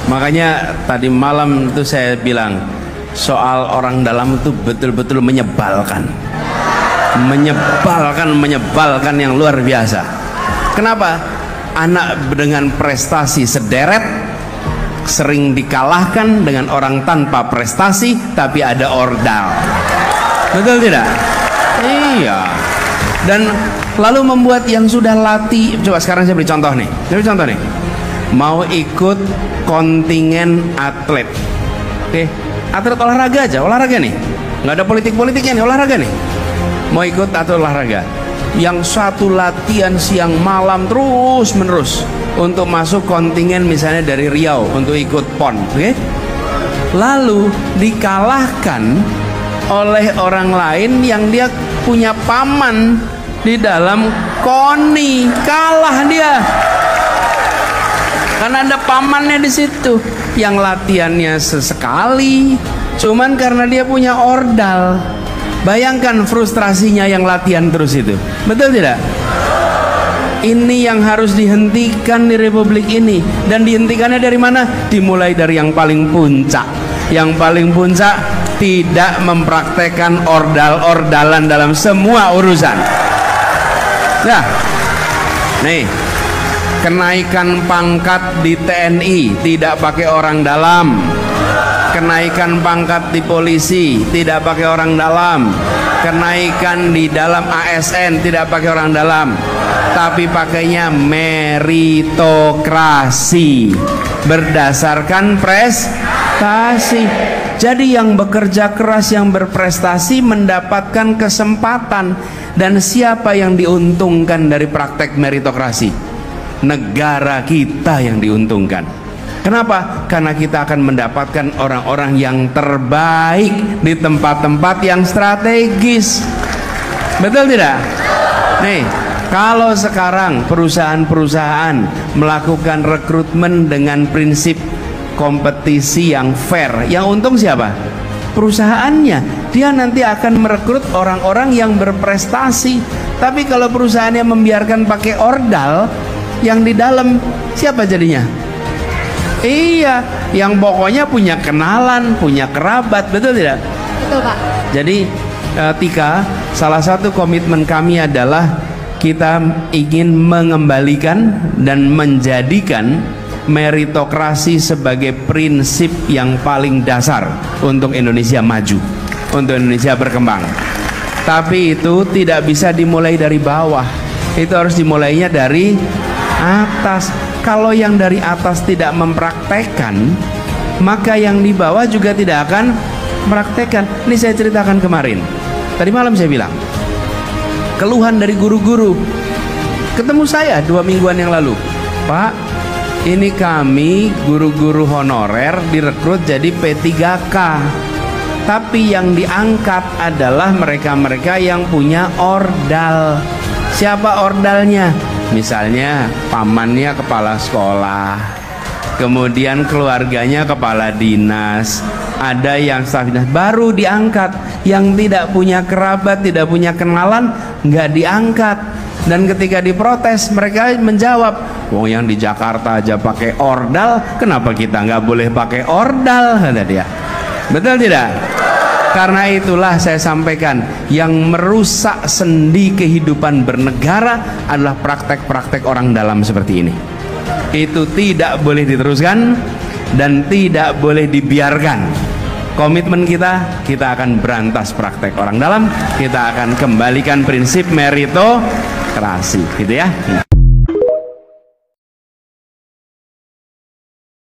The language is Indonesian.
Makanya tadi malam itu saya bilang soal orang dalam itu betul-betul menyebalkan, menyebalkan yang luar biasa. Kenapa? Anak dengan prestasi sederet sering dikalahkan dengan orang tanpa prestasi tapi ada ordal. Betul tidak? Iya. Dan lalu membuat yang sudah latih. Coba sekarang saya beri contoh nih. Mau ikut kontingen atlet. Oke, atlet olahraga aja, olahraga nih. Nggak ada politik-politiknya nih, olahraga nih. Mau ikut atlet olahraga. Yang satu latihan siang malam terus menerus untuk masuk kontingen misalnya dari Riau untuk ikut PON, oke? Lalu dikalahkan oleh orang lain yang dia punya paman di dalam KONI, kalah dia. Karena ada pamannya di situ yang latihannya sesekali, cuman karena dia punya ordal. Bayangkan frustrasinya yang latihan terus itu. Betul tidak? Ini yang harus dihentikan di republik ini. Dan dihentikannya dari mana? Dimulai dari yang paling puncak. Yang paling puncak tidak mempraktekkan ordal-ordalan dalam semua urusan. Nah, nih, kenaikan pangkat di TNI tidak pakai orang dalam. Kenaikan pangkat di polisi tidak pakai orang dalam. Kenaikan di dalam ASN tidak pakai orang dalam, tapi pakainya meritokrasi berdasarkan prestasi. Jadi yang bekerja keras, yang berprestasi mendapatkan kesempatan. Dan siapa yang diuntungkan dari praktek meritokrasi? Negara kita yang diuntungkan. Kenapa? Karena kita akan mendapatkan orang-orang yang terbaik di tempat-tempat yang strategis. Betul tidak? Nih, kalau sekarang perusahaan-perusahaan melakukan rekrutmen dengan prinsip kompetisi yang fair, yang untung siapa? Perusahaannya. Dia nanti akan merekrut orang-orang yang berprestasi. Tapi kalau perusahaannya membiarkan pakai ordal, yang di dalam siapa jadinya? Iya, yang pokoknya punya kenalan, punya kerabat, betul tidak? Betul, Pak. Jadi Tika, salah satu komitmen kami adalah kita ingin mengembalikan dan menjadikan meritokrasi sebagai prinsip yang paling dasar untuk Indonesia maju, untuk Indonesia berkembang. Tapi itu tidak bisa dimulai dari bawah, itu harus dimulainya dari atas. Kalau yang dari atas tidak mempraktekkan, maka yang di bawah juga tidak akan mempraktekkan. Ini saya ceritakan kemarin. Tadi malam saya bilang, keluhan dari guru-guru ketemu saya 2 mingguan yang lalu. Pak, ini kami guru-guru honorer direkrut jadi P3K. Tapi yang diangkat adalah mereka-mereka yang punya ordal. Siapa ordalnya? Misalnya pamannya kepala sekolah, kemudian keluarganya kepala dinas, ada yang staf dinas, baru diangkat. Yang tidak punya kerabat, tidak punya kenalan, nggak diangkat. Dan ketika diprotes, mereka menjawab, wong yang di Jakarta aja pakai ordal, kenapa kita nggak boleh pakai ordal, kata dia. Betul tidak? Karena itulah saya sampaikan, yang merusak sendi kehidupan bernegara adalah praktek-praktek orang dalam seperti ini. Itu tidak boleh diteruskan dan tidak boleh dibiarkan. Komitmen kita akan berantas praktek orang dalam. Kita akan kembalikan prinsip meritokrasi, gitu ya.